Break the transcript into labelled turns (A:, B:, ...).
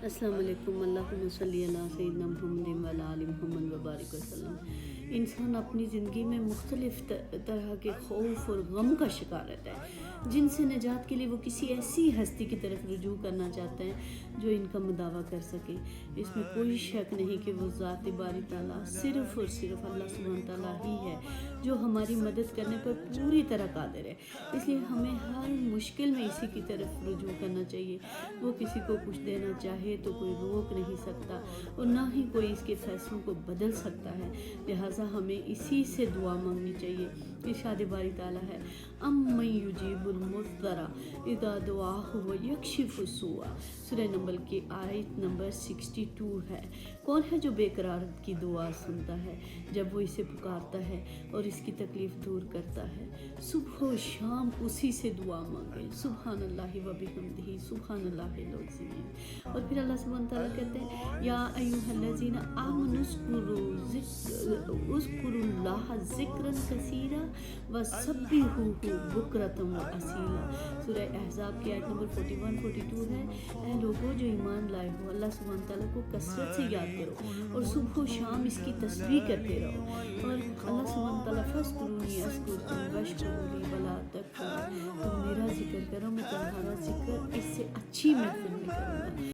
A: السلام علیکم۔ اللہم صلی علی سیدنا محمد و علی آل محمد وبارک وسلم۔ انسان اپنی زندگی میں مختلف طرح کے خوف اور غم کا شکار رہتا ہے، جن سے نجات کے لیے وہ کسی ایسی ہستی کی طرف رجوع کرنا چاہتے ہیں جو ان کا مداوع کر سکے۔ اس میں کوئی شک نہیں کہ وہ ذات باری تعالیٰ صرف اور صرف اللہ سبحانہ تعالیٰ ہی ہے جو ہماری مدد کرنے پر پوری طرح قادر ہے۔ اس لیے ہمیں ہر مشکل میں اسی کی طرف رجوع کرنا چاہیے۔ وہ کسی کو کچھ دینا چاہے تو کوئی روک نہیں سکتا اور نہ ہی کوئی اس کے فیصلوں کو بدل سکتا ہے، لہٰذا ہمیں اسی سے دعا مانگنی چاہیے۔ ارشاد باری تعالیٰ ہے امن یجیب المضطر اذا دعاہ ویکشف السوء، سورہ نمبر کی آیت نمبر 62 ہے۔ کون ہے جو بے قرار کی دعا سنتا ہے جب وہ اسے پکارتا ہے اور اس کی تکلیف دور کرتا ہے؟ صبح و شام اسی سے دعا مانگے۔ سبحان اللہ و بحمدہ سبحان اللہ العظیم۔ اور پھر اللہ سبحانہ تعالیٰ کہتے ہیں یا ایھا الذین آمنوا اذکروا اللہ ذکرا کثیرا وسبحوہ بکرۃ واصیلا، سورہ احزاب کی آیت نمبر 41-42 ہے۔ اے لوگوں جو ایمان لائے ہو، اللہ سبحانہ تعالیٰ کو کثرت سے یاد کرو اور صبح و شام اس کی تسبیح کرتے رہو، اور اللہ سبحانہ تعالیٰ فاذکرونی اذکرکم واشکروا لی ولا تکفرون، تم میرا ذکر کرو میں تمہارا ذکر اس سے اچھی محفل میں کروں گا۔